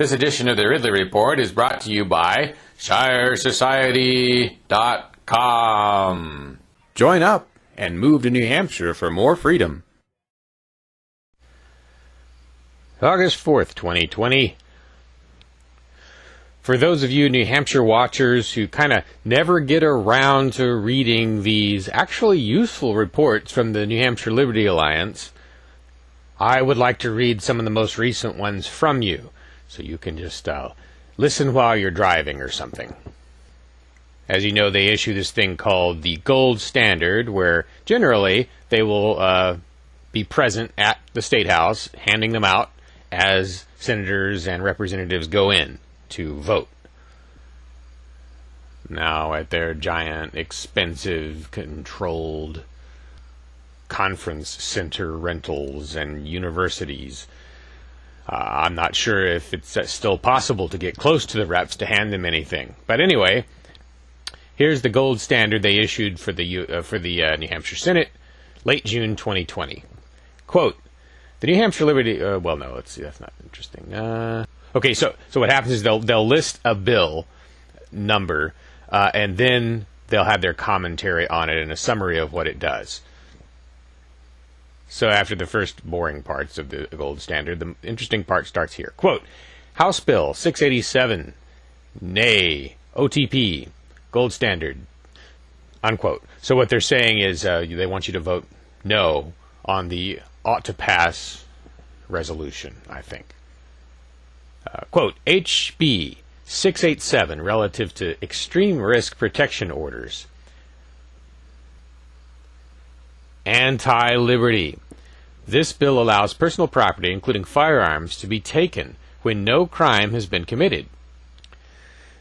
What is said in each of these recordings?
This edition of the Ridley Report is brought to you by ShireSociety.com. Join up and move to New Hampshire for more freedom. August 4th, 2020. For those of you New Hampshire watchers who kind of never get around to reading these actually useful reports from the New Hampshire Liberty Alliance, I would like to read some of the most recent ones from you, so you can just listen while you're driving or something. As you know, they issue this thing called the Gold Standard, where generally they will be present at the State House, handing them out as senators and representatives go in to vote. Now, at their giant, expensive, controlled conference center rentals and universities, I'm not sure if it's still possible to get close to the reps to hand them anything. But anyway, here's the Gold Standard they issued for the New Hampshire Senate, late June 2020. Quote, the New Hampshire Liberty... that's not interesting. Okay, so what happens is they'll list a bill number, and then they'll have their commentary on it and a summary of what it does. So after the first boring parts of the Gold Standard, the interesting part starts here. Quote, House Bill 687, nay, OTP, Gold Standard, unquote. So what they're saying is they want you to vote no on the ought to pass resolution, I think. Quote, HB 687, relative to extreme risk protection orders. Anti-liberty. This bill allows personal property, including firearms, to be taken when no crime has been committed.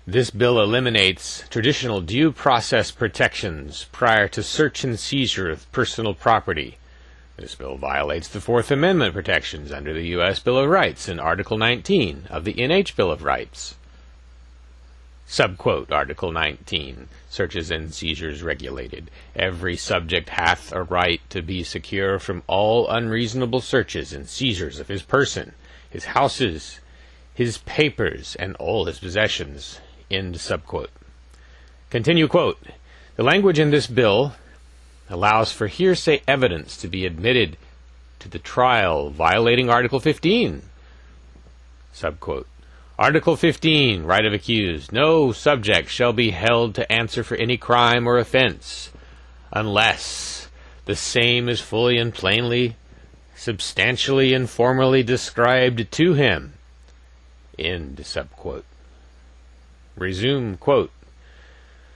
This bill eliminates traditional due process protections prior to search and seizure of personal property. This bill violates the Fourth Amendment protections under the U.S. Bill of Rights and Article 19 of the NH Bill of Rights. Subquote, Article 19, searches and seizures regulated. Every subject hath a right to be secure from all unreasonable searches and seizures of his person, his houses, his papers, and all his possessions. End subquote. Continue quote. The language in this bill allows for hearsay evidence to be admitted to the trial, violating Article 15. Subquote. Article 15, right of accused. No subject shall be held to answer for any crime or offense, unless the same is fully and plainly, substantially and formally described to him. End subquote. Resume quote.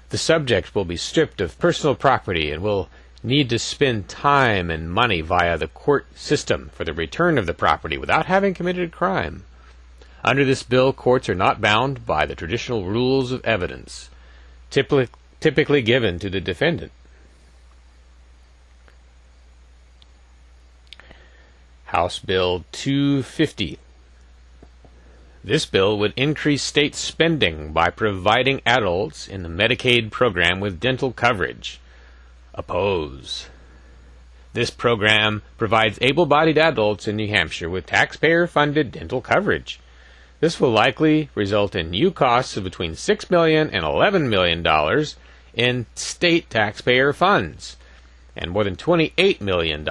The subject will be stripped of personal property and will need to spend time and money via the court system for the return of the property without having committed a crime. Under this bill, courts are not bound by the traditional rules of evidence, typically given to the defendant. House Bill 250. This bill would increase state spending by providing adults in the Medicaid program with dental coverage. Oppose. This program provides able-bodied adults in New Hampshire with taxpayer-funded dental coverage. This will likely result in new costs of between $6 million and $11 million in state taxpayer funds, and more than $28 million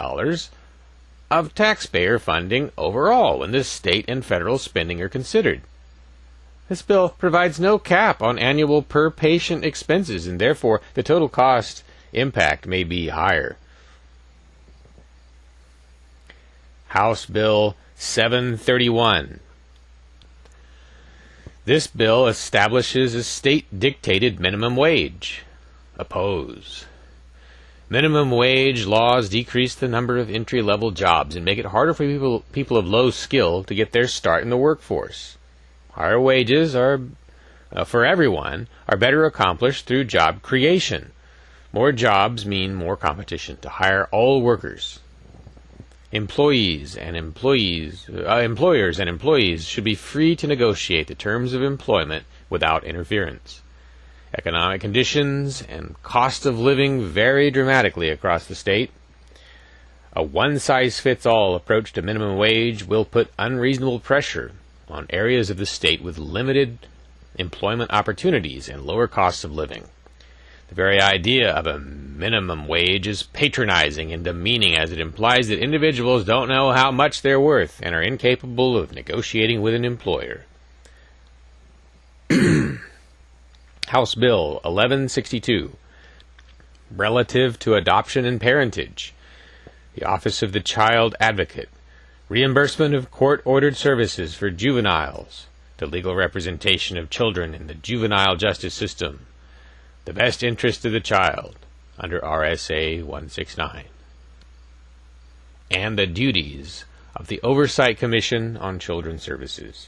of taxpayer funding overall when this state and federal spending are considered. This bill provides no cap on annual per-patient expenses, and therefore the total cost impact may be higher. House Bill 731. This bill establishes a state-dictated minimum wage. Oppose. Minimum wage laws decrease the number of entry-level jobs and make it harder for people of low skill to get their start in the workforce. Higher wages for everyone are better accomplished through job creation. More jobs mean more competition to hire all workers. Employers and employees should be free to negotiate the terms of employment without interference. Economic conditions and cost of living vary dramatically across the state. A one-size-fits-all approach to minimum wage will put unreasonable pressure on areas of the state with limited employment opportunities and lower costs of living. The very idea of a minimum wage is patronizing and demeaning, as it implies that individuals don't know how much they're worth and are incapable of negotiating with an employer. House Bill 1162, relative to adoption and parentage. The Office of the Child Advocate. Reimbursement of court-ordered services for juveniles. The legal representation of children in the juvenile justice system. The best interest of the child, under RSA 169. And the duties of the Oversight Commission on Children's Services.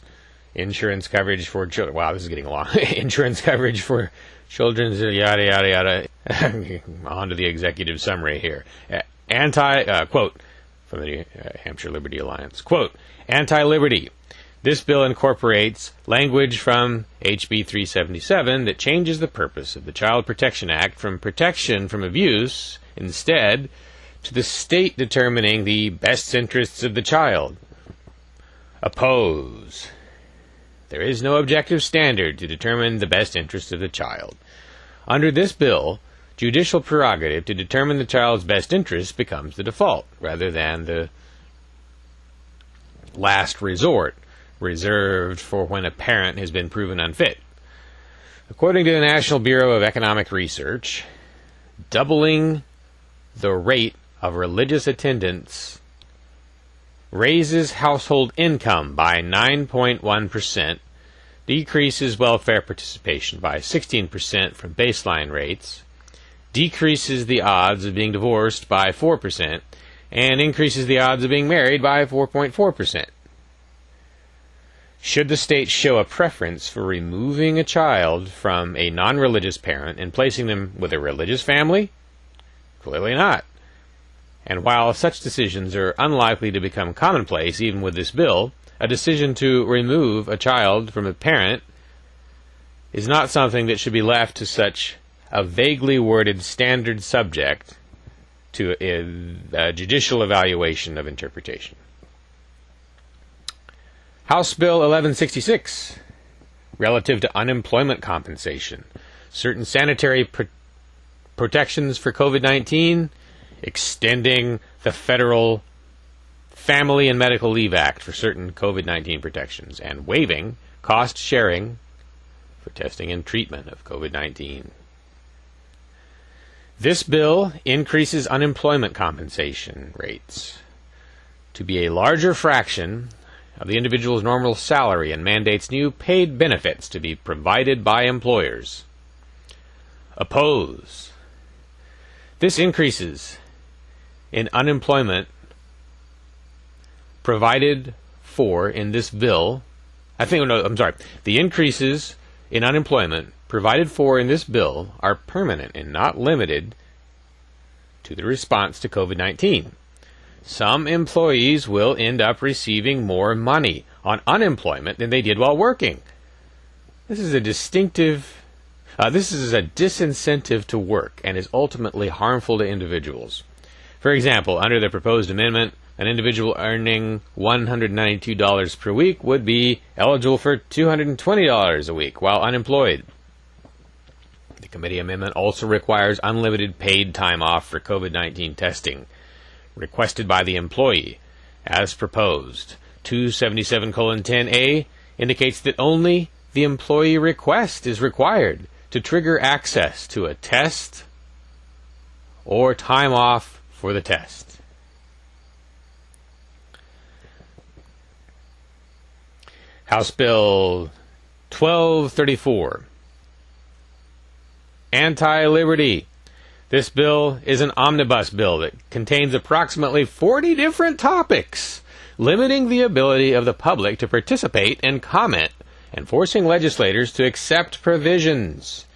Insurance coverage for children. Wow, this is getting long. Insurance coverage for children's yada, yada, yada. On to the executive summary here. Quote, from the New Hampshire Liberty Alliance. Quote, anti-liberty. This bill incorporates language from HB 377 that changes the purpose of the Child Protection Act from protection from abuse, instead, to the state determining the best interests of the child. Oppose. There is no objective standard to determine the best interests of the child. Under this bill, judicial prerogative to determine the child's best interests becomes the default, rather than the last resort, reserved for when a parent has been proven unfit. According to the National Bureau of Economic Research, doubling the rate of religious attendance raises household income by 9.1%, decreases welfare participation by 16% from baseline rates, decreases the odds of being divorced by 4%, and increases the odds of being married by 4.4%. Should the state show a preference for removing a child from a non-religious parent and placing them with a religious family? Clearly not. And while such decisions are unlikely to become commonplace even with this bill, a decision to remove a child from a parent is not something that should be left to such a vaguely worded standard subject to a judicial evaluation of interpretation. House Bill 1166, relative to unemployment compensation. Certain sanitary protections for COVID-19, extending the Federal Family and Medical Leave Act for certain COVID-19 protections, and waiving cost sharing for testing and treatment of COVID-19. This bill increases unemployment compensation rates to be a larger fraction of the individual's normal salary and mandates new paid benefits to be provided by employers. Oppose. This increases in unemployment provided for in this bill. The increases in unemployment provided for in this bill are permanent and not limited to the response to COVID-19. Some employees will end up receiving more money on unemployment than they did while working. This is a disincentive to work and is ultimately harmful to individuals. For example, under the proposed amendment, an individual earning $192 per week would be eligible for $220 a week while unemployed. The committee amendment also requires unlimited paid time off for COVID-19 testing, requested by the employee, as proposed. 277:10A indicates that only the employee request is required to trigger access to a test or time off for the test. House Bill 1234, anti-liberty. This bill is an omnibus bill that contains approximately 40 different topics, limiting the ability of the public to participate and comment, and forcing legislators to accept provisions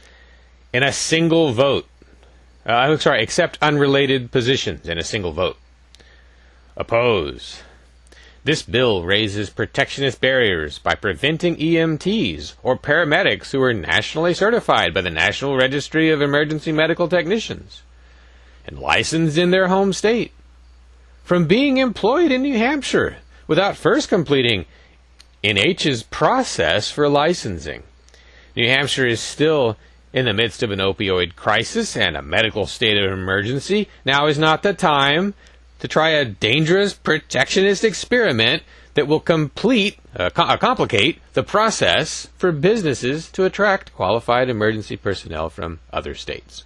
in a single vote. Accept unrelated positions in a single vote. Oppose. This bill raises protectionist barriers by preventing EMTs or paramedics who are nationally certified by the National Registry of Emergency Medical Technicians and licensed in their home state from being employed in New Hampshire without first completing NH's process for licensing. New Hampshire is still in the midst of an opioid crisis and a medical state of emergency. Now is not the time to try a dangerous protectionist experiment that will complicate the process for businesses to attract qualified emergency personnel from other states.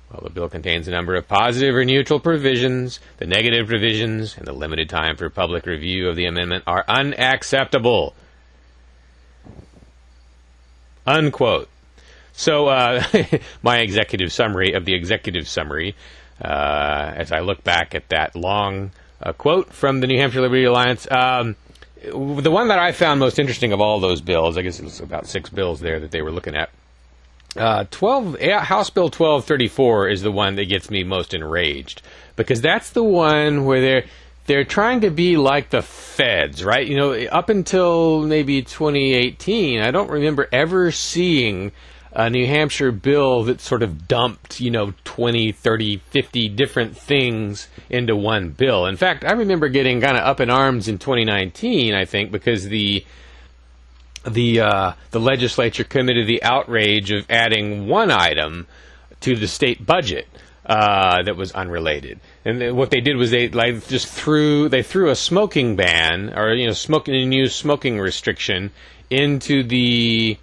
While the bill contains a number of positive or neutral provisions, the negative provisions and the limited time for public review of the amendment are unacceptable. Unquote. So, my executive summary of the executive summary, as I look back at that long quote from the New Hampshire Liberty Alliance, the one that I found most interesting of all those bills, I guess it was about 6 bills there that they were looking at, House Bill 1234 is the one that gets me most enraged, because that's the one where they're trying to be like the feds, right? You know, up until maybe 2018, I don't remember ever seeing a New Hampshire bill that sort of dumped, 20, 30, 50 different things into one bill. In fact, I remember getting kind of up in arms in 2019, I think, because the legislature committed the outrage of adding one item to the state budget that was unrelated. And what they did was they threw a smoking ban, or a new smoking restriction into the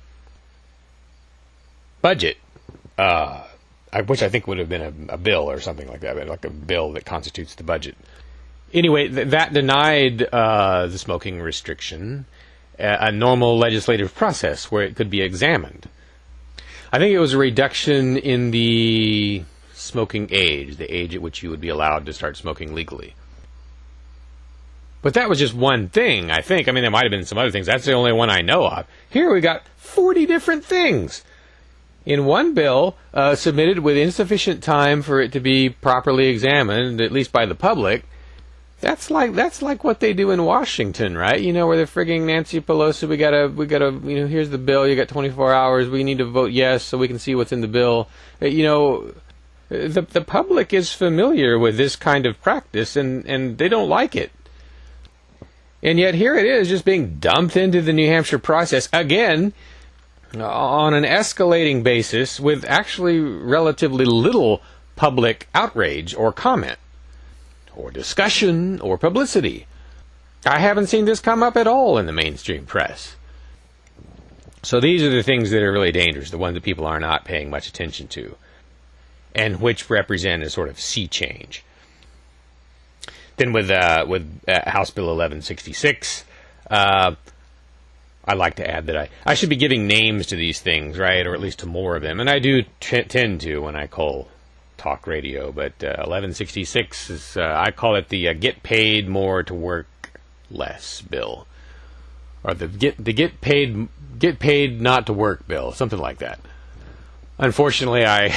budget, which I think would have been a bill or something like that, like a bill that constitutes the budget. Anyway, that denied the smoking restriction a normal legislative process where it could be examined. I think it was a reduction in the smoking age, the age at which you would be allowed to start smoking legally. But that was just one thing, I think. I mean, there might have been some other things. That's the only one I know of. Here we got 40 different things in one bill submitted with insufficient time for it to be properly examined, at least by the public. That's like what they do in Washington, right? Where they're frigging Nancy Pelosi. We gotta. Here's the bill. You got 24 hours. We need to vote yes so we can see what's in the bill. The public is familiar with this kind of practice, and they don't like it. And yet here it is, just being dumped into the New Hampshire process again on an escalating basis with actually relatively little public outrage or comment, or discussion, or publicity. I haven't seen this come up at all in the mainstream press. So these are the things that are really dangerous, the ones that people are not paying much attention to, and which represent a sort of sea change. Then with House Bill 1166, I'd like to add that I should be giving names to these things, right, or at least to more of them, and I do tend to when I call talk radio, but 1166 is, I call it the get paid more to work less bill, or the get paid not to work bill, something like that. Unfortunately, I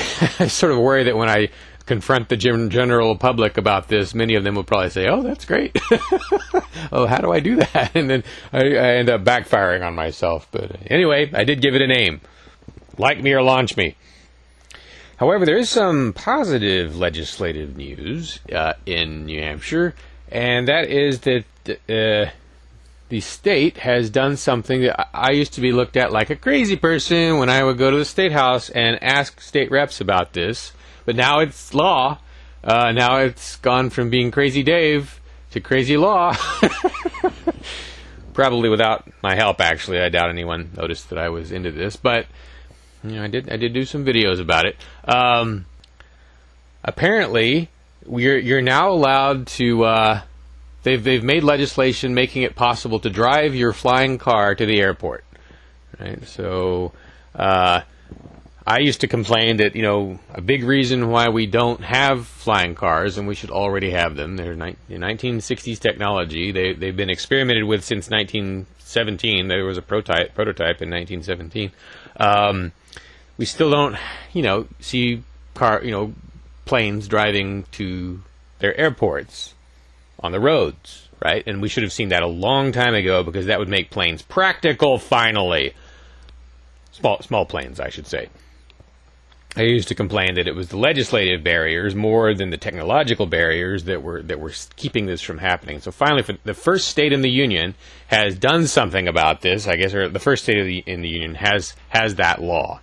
sort of worry that when I confront the general public about this, many of them will probably say, "Oh, that's great." Oh, how do I do that? And then I end up backfiring on myself. But anyway, I did give it a name. Like me or launch me. However, there is some positive legislative news in New Hampshire, and that is that the state has done something that I used to be looked at like a crazy person when I would go to the State House and ask state reps about this. But now it's law. Now it's gone from being Crazy Dave to Crazy Law. Probably without my help, actually. I doubt anyone noticed that I was into this, but I did do some videos about it. Apparently, you're now allowed to. They've made legislation making it possible to drive your flying car to the airport. Right. So I used to complain that a big reason why we don't have flying cars, and we should already have them. They're 1960s technology. They've been experimented with since 1917. There was a prototype in 1917. We still don't, see planes driving to their airports on the roads, right? And we should have seen that a long time ago, because that would make planes practical, finally. Small planes, I should say. I used to complain that it was the legislative barriers more than the technological barriers that were keeping this from happening. So finally, the first state in the union has done something about this, I guess, or the first state in the union has that law.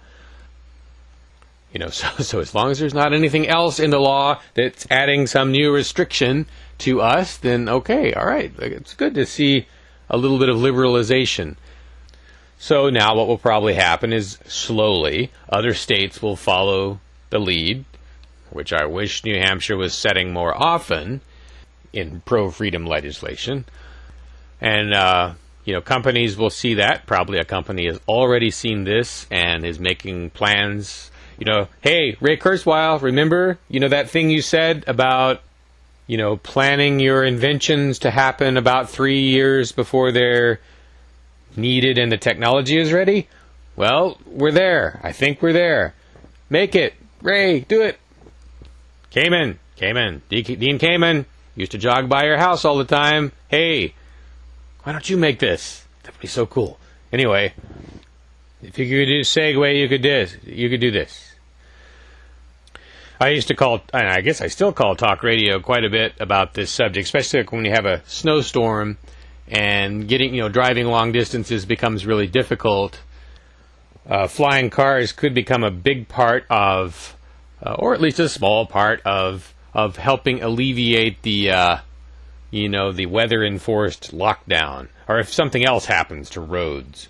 You know, so as long as there's not anything else in the law that's adding some new restriction to us, then okay, all right. It's good to see a little bit of liberalization. So now what will probably happen is slowly other states will follow the lead, which I wish New Hampshire was setting more often in pro-freedom legislation. And, companies will see that. Probably a company has already seen this and is making plans. Hey, Ray Kurzweil, remember, that thing you said about, planning your inventions to happen about 3 years before they're needed and the technology is ready? Well, we're there. I think we're there. Make it. Ray, do it. Kamen. Dean Kamen used to jog by your house all the time. Hey, why don't you make this? That would be so cool. Anyway, if you could do segue, you could do this. I used to call, and I guess I still call talk radio quite a bit about this subject, especially when you have a snowstorm and driving long distances becomes really difficult. Flying cars could become a big part of, or at least a small part of helping alleviate the weather-enforced lockdown, or if something else happens to roads.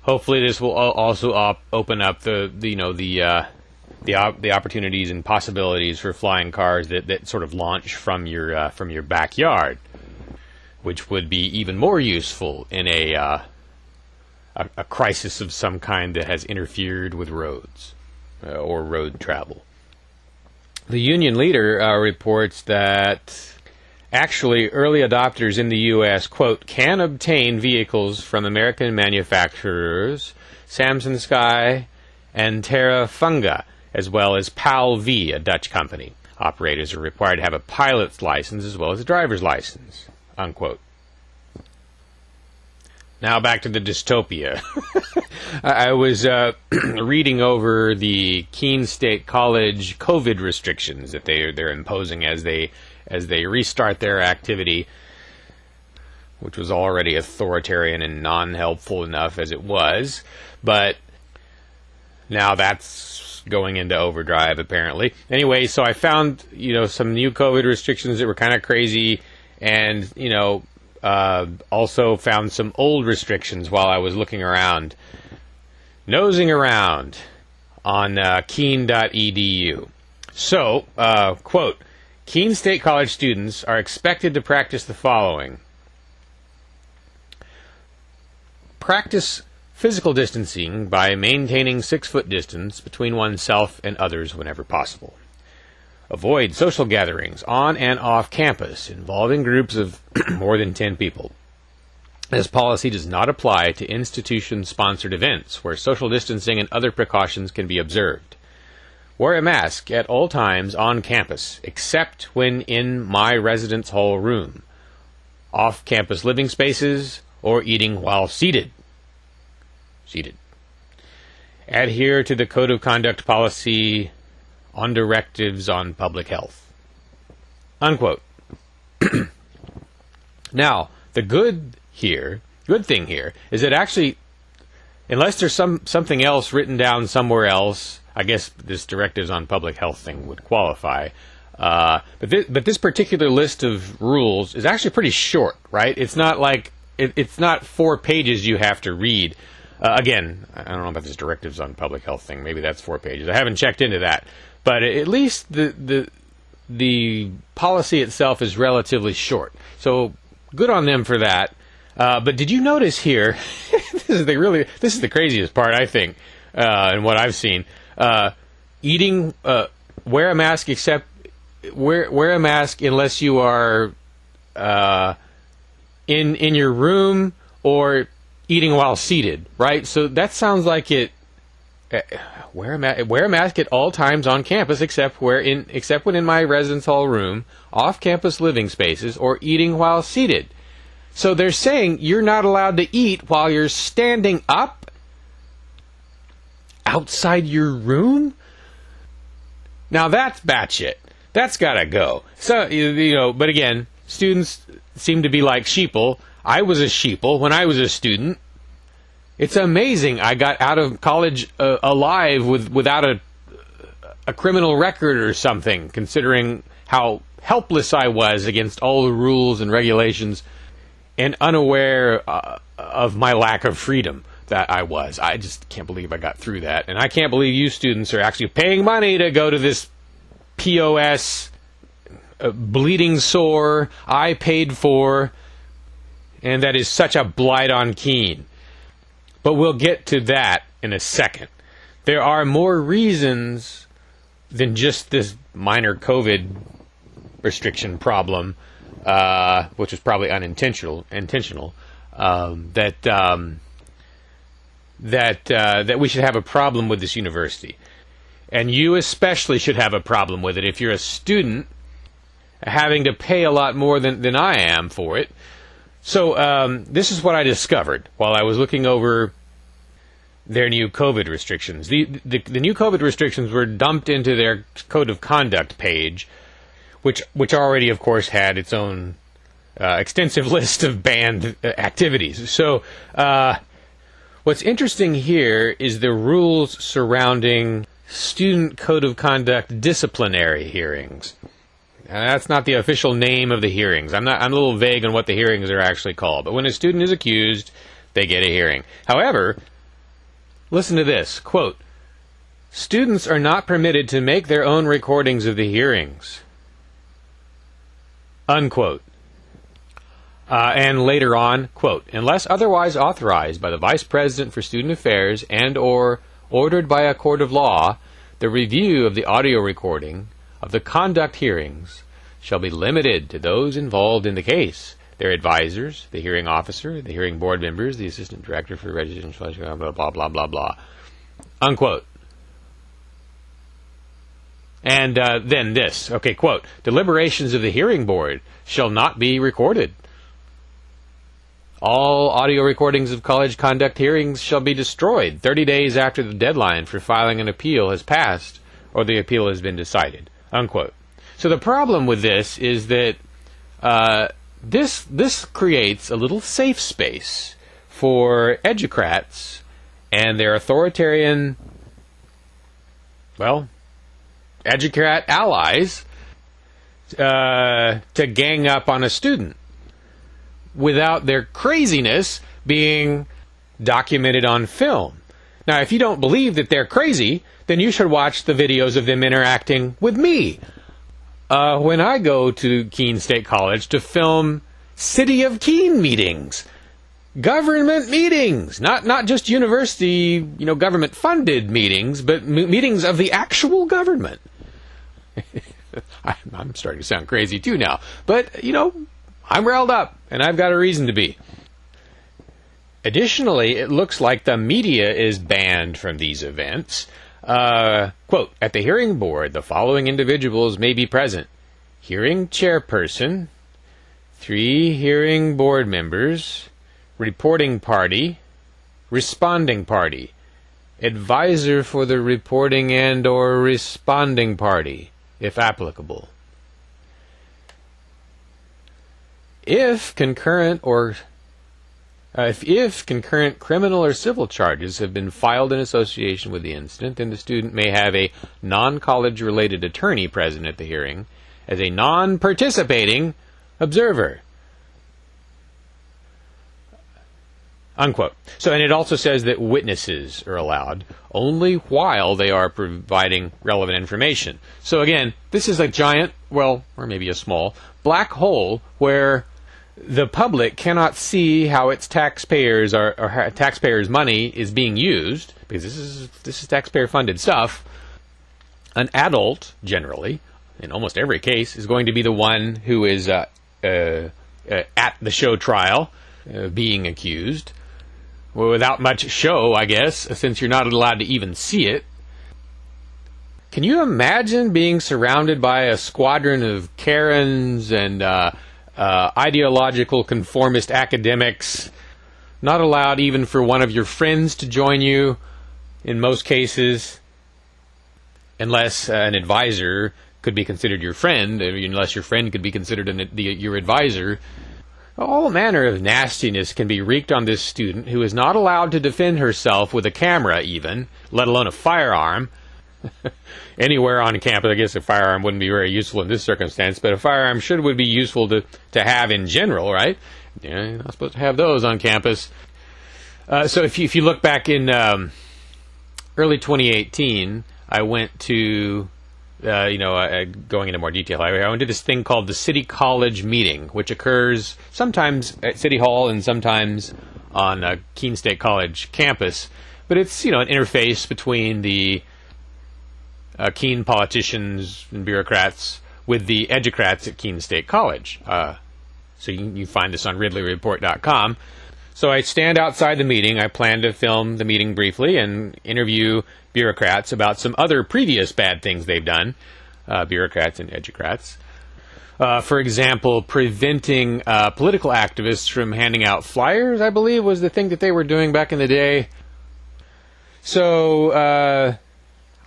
Hopefully, this will also open up the opportunities and possibilities for flying cars that sort of launch from your backyard, which would be even more useful in a crisis of some kind that has interfered with roads or road travel. The union leader reports that actually early adopters in the U.S., quote, can obtain vehicles from American manufacturers Samson Sky and Terra Funga, as well as PAL V, a Dutch company. Operators are required to have a pilot's license as well as a driver's license, unquote. Now back to the dystopia. I was reading over the Keene State College COVID restrictions that they're imposing as they restart their activity, which was already authoritarian and non-helpful enough as it was, but now that's going into overdrive apparently. Anyway, so I found some new COVID restrictions that were kind of crazy, and also found some old restrictions while I was looking around, nosing around on Keene.edu. So, quote, Keene State College students are expected to practice the following. Practice physical distancing by maintaining 6-foot distance between oneself and others whenever possible. Avoid social gatherings on and off campus involving groups of more than 10 people. This policy does not apply to institution-sponsored events where social distancing and other precautions can be observed. Wear a mask at all times on campus, except when in my residence hall room, off-campus living spaces, or eating while seated. Adhere to the Code of Conduct policy on directives on public health. Unquote. Now, the good thing here is that actually, unless there's something else written down somewhere else, I guess this directives on public health thing would qualify. But this particular list of rules is actually pretty short, right? It's not like it's not 4 pages you have to read. Again, I don't know about this directives on public health thing. Maybe that's 4 pages. I haven't checked into that. But at least the policy itself is relatively short. So good on them for that. But did you notice here? This is the craziest part, I think, in what I've seen. Eating, wear a mask wear a mask unless you are in your room or eating while seated, right? So that sounds like it. Wear a mask at all times on campus, except when in my residence hall room, off-campus living spaces, or eating while seated. So they're saying you're not allowed to eat while you're standing up outside your room? Now that's batshit. That's gotta go. So, you know, but again, students seem to be like sheeple. I was a sheeple when I was a student. It's amazing I got out of college alive without a criminal record or something, considering how helpless I was against all the rules and regulations and unaware of my lack of freedom that I was. I just can't believe I got through that. And I can't believe you students are actually paying money to go to this POS, bleeding sore, I paid for, and that is such a blight on Keene. But we'll get to that in a second. There are more reasons than just this minor COVID restriction problem, which was probably unintentional, that we should have a problem with this university. And you especially should have a problem with it if you're a student having to pay a lot more than I am for it. So this is what I discovered while I was looking over their new COVID restrictions. The new COVID restrictions were dumped into their code of conduct page, which already, of course, had its own extensive list of banned activities. So what's interesting here is the rules surrounding student code of conduct disciplinary hearings. That's not the official name of the hearings. I'm a little vague on what the hearings are actually called. But when a student is accused, they get a hearing. However, listen to this, quote, "Students are not permitted to make their own recordings of the hearings," unquote. And later on, quote, "Unless otherwise authorized by the Vice President for Student Affairs and or ordered by a court of law, the review of the audio recording of the conduct hearings shall be limited to those involved in the case, their advisors, the hearing officer, the hearing board members, the assistant director for residential, blah, blah, blah, blah, blah," unquote. And then this, okay, quote, "Deliberations of the hearing board shall not be recorded. All audio recordings of college conduct hearings shall be destroyed 30 days after the deadline for filing an appeal has passed or the appeal has been decided," unquote. So the problem with this is that this creates a little safe space for educrats and their authoritarian, well, educrat allies to gang up on a student without their craziness being documented on film. Now, if you don't believe that they're crazy, then you should watch the videos of them interacting with me. When I go to Keene State College to film City of Keene meetings, government meetings, not just university, government-funded meetings, but meetings of the actual government. I'm starting to sound crazy too now, but I'm riled up, and I've got a reason to be. Additionally, it looks like the media is banned from these events. Quote, "At the hearing board, the following individuals may be present: hearing chairperson, 3 hearing board members, reporting party, responding party, advisor for the reporting and or responding party, if applicable. If concurrent criminal or civil charges have been filed in association with the incident, then the student may have a non-college related attorney present at the hearing as a non-participating observer," unquote. So, and it also says that witnesses are allowed only while they are providing relevant information. So again, this is a giant, or maybe a small, black hole where the public cannot see how its taxpayers or taxpayers' money is being used, because this is taxpayer-funded stuff. An adult, generally, in almost every case, is going to be the one who is at the show trial being accused, without much show, I guess, since you're not allowed to even see it. Can you imagine being surrounded by a squadron of Karens and ideological conformist academics, not allowed even for one of your friends to join you in most cases, unless an advisor could be considered your friend, unless your friend could be considered your advisor. All manner of nastiness can be wreaked on this student who is not allowed to defend herself with a camera even, let alone a firearm. Anywhere on campus, I guess a firearm wouldn't be very useful in this circumstance, but a firearm would be useful to have in general, right? Yeah, you're not supposed to have those on campus. So if you look back in early 2018, I went to, going into more detail, I went to this thing called the City College Meeting, which occurs sometimes at City Hall and sometimes on Keene State College campus. But it's, an interface between the Keene politicians and bureaucrats with the educrats at Keene State College. So you find this on RidleyReport.com. So I stand outside the meeting. I plan to film the meeting briefly and interview bureaucrats about some other previous bad things they've done, bureaucrats and educrats. For example, preventing political activists from handing out flyers, I believe, was the thing that they were doing back in the day. So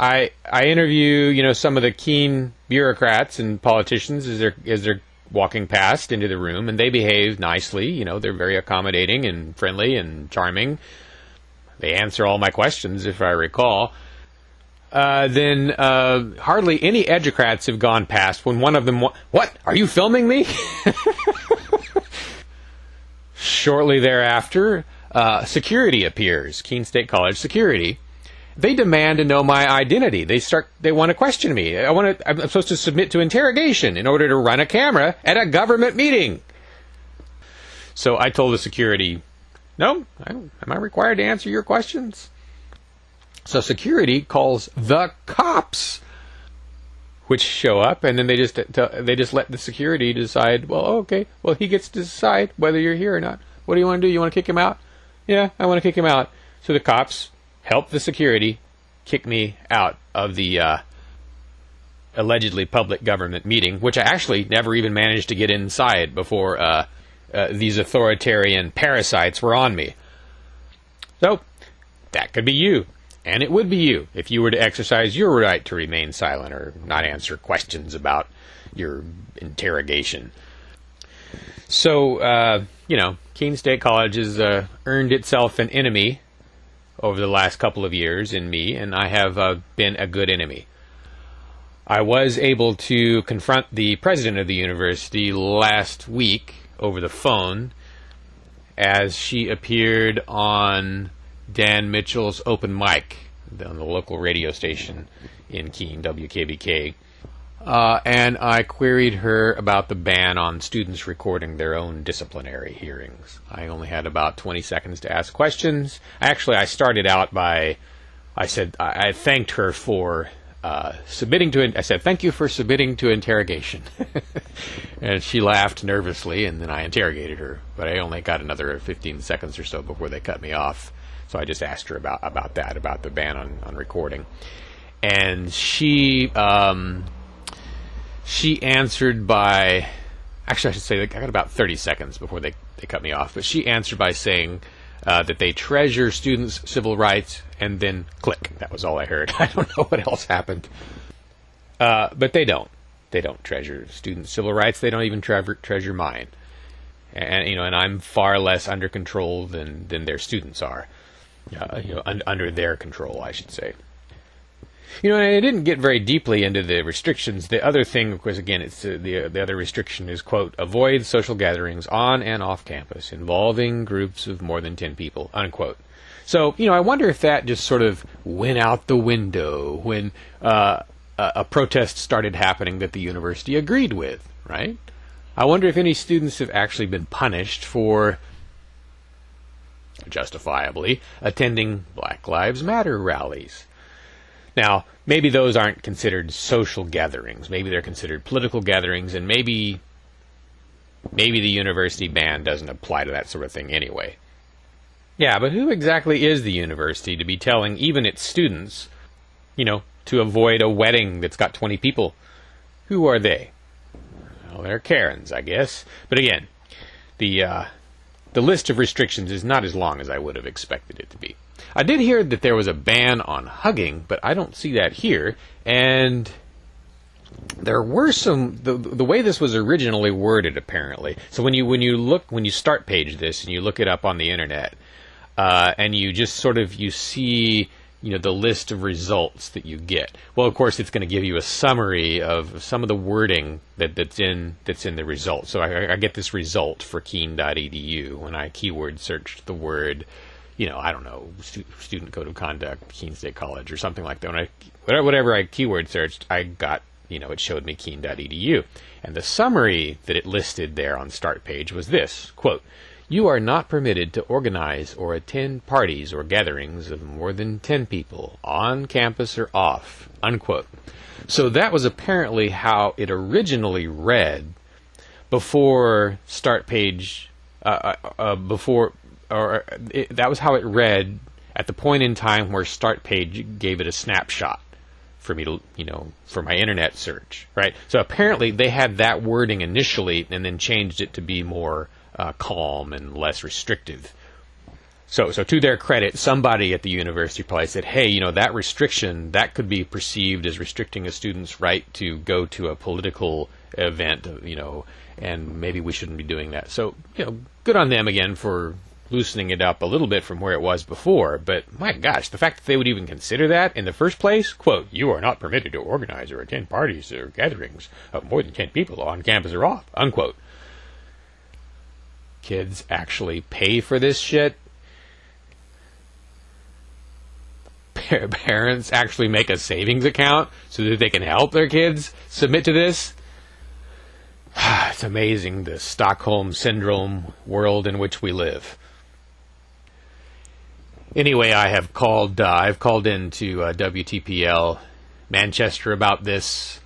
I interview, some of the Keene bureaucrats and politicians as they're walking past into the room, and they behave nicely. They're very accommodating and friendly and charming. They answer all my questions, if I recall. Then hardly any educrats have gone past when one of them, "What? Are you filming me?" Shortly thereafter, security appears, Keene State College security. They demand to know my identity. They want to question me. I'm supposed to submit to interrogation in order to run a camera at a government meeting. So I told the security, "No, am I required to answer your questions?" So security calls the cops, which show up, and then they just let the security decide. Well, okay, well, he gets to decide whether you're here or not. What do you want to do? You want to kick him out? Yeah, I want to kick him out. So the cops help the security kick me out of the allegedly public government meeting, which I actually never even managed to get inside before these authoritarian parasites were on me. So that could be you, and it would be you if you were to exercise your right to remain silent or not answer questions about your interrogation. So, Keene State College has earned itself an enemy over the last couple of years in me, and I have been a good enemy. I was able to confront the president of the university last week over the phone as she appeared on Dan Mitchell's open mic on the local radio station in Keene, WKBK. And I queried her about the ban on students recording their own disciplinary hearings. I only had about 20 seconds to ask questions. Actually, I started out by, I thanked her for submitting to, I said, "Thank you for submitting to interrogation." And she laughed nervously, and then I interrogated her. But I only got another 15 seconds or so before they cut me off. So I just asked her about that, about the ban on recording. And she answered by, actually I should say, I got about 30 seconds before they cut me off, but she answered by saying that they treasure students' civil rights, and then click. That was all I heard. I don't know what else happened. But they don't. They don't treasure students' civil rights. They don't even treasure mine. And I'm far less under control than their students are. Under their control, I should say. And I didn't get very deeply into the restrictions. The other thing, of course, again, it's the other restriction is, quote, "avoid social gatherings on and off campus involving groups of more than 10 people," unquote. So, I wonder if that just sort of went out the window when a protest started happening that the university agreed with, right? I wonder if any students have actually been punished for, justifiably, attending Black Lives Matter rallies. Now, maybe those aren't considered social gatherings. Maybe they're considered political gatherings, and maybe the university ban doesn't apply to that sort of thing anyway. Yeah, but who exactly is the university to be telling even its students, to avoid a wedding that's got 20 people? Who are they? Well, they're Karens, I guess. But again, the list of restrictions is not as long as I would have expected it to be. I did hear that there was a ban on hugging, but I don't see that here. And there were some, the way this was originally worded, apparently. So when you start page this and you look it up on the internet, and you just sort of, you see, the list of results that you get. Well, of course, it's going to give you a summary of some of the wording that's in the result. So I get this result for Keene.edu when I keyword searched the word, I don't know, student code of conduct, Keene State College, or something like that. Whatever I keyword searched, I got, it showed me Keene.edu. And the summary that it listed there on start page was this, quote, "You are not permitted to organize or attend parties or gatherings of more than 10 people on campus or off," unquote. So that was apparently how it originally read before start page, that was how it read at the point in time where start page gave it a snapshot for me to, for my internet search, right? So apparently they had that wording initially and then changed it to be more calm and less restrictive. So to their credit, somebody at the university probably said, hey, that restriction, that could be perceived as restricting a student's right to go to a political event, and maybe we shouldn't be doing that. So, good on them again for loosening it up a little bit from where it was before. But my gosh, the fact that they would even consider that in the first place, quote, "You are not permitted to organize or attend parties or gatherings of more than 10 people on campus or off," unquote. Kids actually pay for this shit. Parents actually make a savings account so that they can help their kids submit to this. It's amazing, the Stockholm Syndrome world in which we live. Anyway, I've called into WTPL Manchester about this.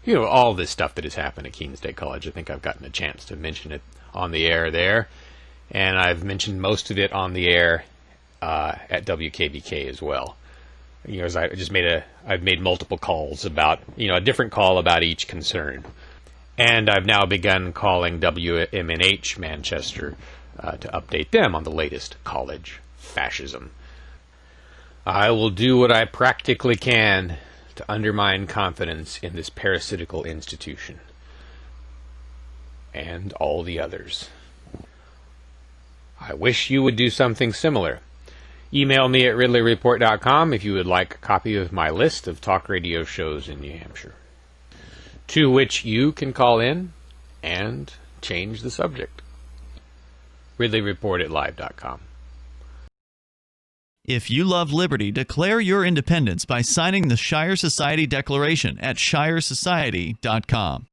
All this stuff that has happened at Keene State College. I think I've gotten a chance to mention it on the air there. And I've mentioned most of it on the air at WKBK as well. As I've made multiple calls about, a different call about each concern. And I've now begun calling WMNH Manchester to update them on the latest college fascism. I will do what I practically can to undermine confidence in this parasitical institution and all the others. I wish you would do something similar. Email me at ridleyreport.com if you would like a copy of my list of talk radio shows in New Hampshire, to which you can call in and change the subject. ridleyreport@live.com. If you love liberty, declare your independence by signing the Shire Society Declaration at shiresociety.com.